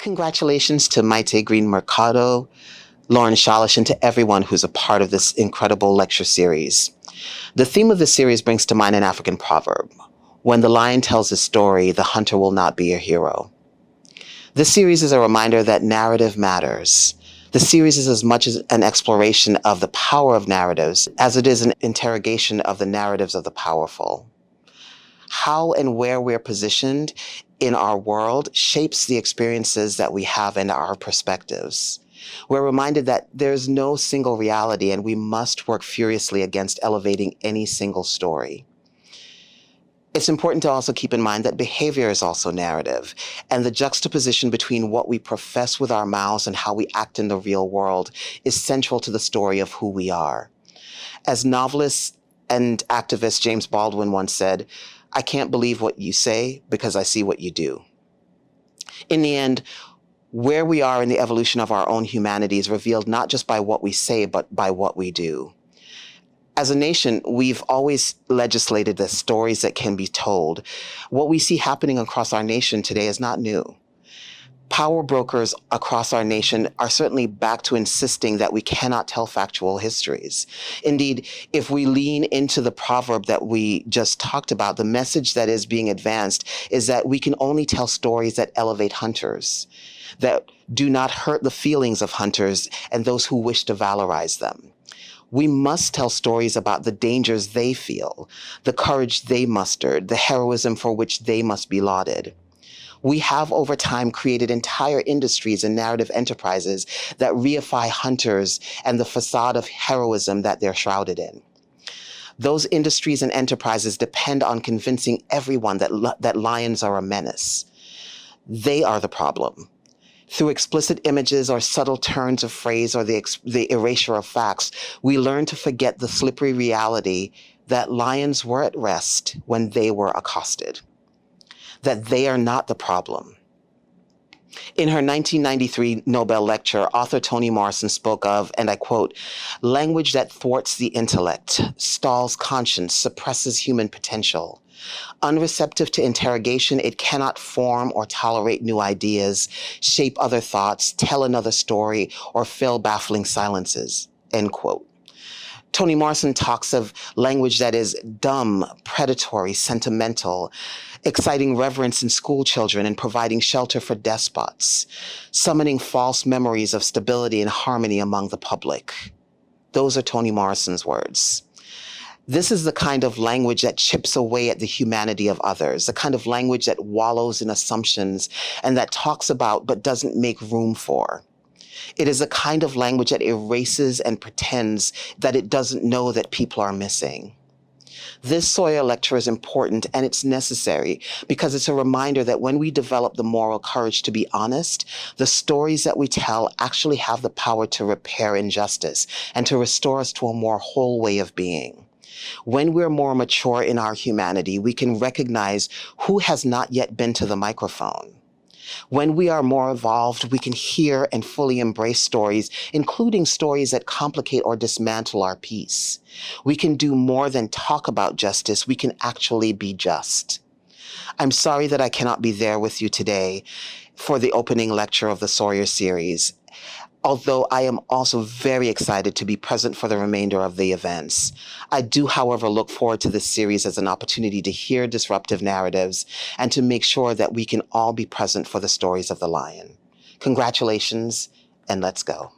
Congratulations to Maite Green Mercado, Lauren Shalish, and to everyone who's a part of this incredible lecture series. The theme of this series brings to mind an African proverb: when the lion tells his story, the hunter will not be a hero. This series is a reminder that narrative matters. The series is as much as an exploration of the power of narratives as it is an interrogation of the narratives of the powerful. How and where we're positioned in our world shapes the experiences that we have and our perspectives. We're reminded that there's no single reality, and we must work furiously against elevating any single story. It's important to also keep in mind that behavior is also narrative, and the juxtaposition between what we profess with our mouths and how we act in the real world is central to the story of who we are. As novelist and activist James Baldwin once said, "I can't believe what you say because I see what you do." In the end, where we are in the evolution of our own humanity is revealed not just by what we say, but by what we do. As a nation, we've always legislated the stories that can be told. What we see happening across our nation today is not new. Power brokers across our nation are certainly back to insisting that we cannot tell factual histories. Indeed, if we lean into the proverb that we just talked about, the message that is being advanced is that we can only tell stories that elevate hunters, that do not hurt the feelings of hunters and those who wish to valorize them. We must tell stories about the dangers they feel, the courage they mustered, the heroism for which they must be lauded. We have over time created entire industries and narrative enterprises that reify hunters and the facade of heroism that they're shrouded in. Those industries and enterprises depend on convincing everyone that lions are a menace. They are the problem. Through explicit images or subtle turns of phrase or the erasure of facts, we learn to forget the slippery reality that lions were at rest when they were accosted, that they are not the problem. In her 1993 Nobel lecture, author Toni Morrison spoke of, and I quote, "language that thwarts the intellect, stalls conscience, suppresses human potential. Unreceptive to interrogation, it cannot form or tolerate new ideas, shape other thoughts, tell another story, or fill baffling silences," end quote. Toni Morrison talks of language that is dumb, predatory, sentimental, exciting reverence in school children and providing shelter for despots, summoning false memories of stability and harmony among the public. Those are Toni Morrison's words. This is the kind of language that chips away at the humanity of others, the kind of language that wallows in assumptions and that talks about but doesn't make room for. It is a kind of language that erases and pretends that it doesn't know that people are missing. This Sawyer lecture is important and it's necessary because it's a reminder that when we develop the moral courage to be honest, the stories that we tell actually have the power to repair injustice and to restore us to a more whole way of being. When we're more mature in our humanity, we can recognize who has not yet been to the microphone. When we are more evolved, we can hear and fully embrace stories, including stories that complicate or dismantle our peace. We can do more than talk about justice. We can actually be just. I'm sorry that I cannot be there with you today for the opening lecture of the Sawyer series, although I am also very excited to be present for the remainder of the events. I do, however, look forward to this series as an opportunity to hear disruptive narratives and to make sure that we can all be present for the stories of the lion. Congratulations, and let's go.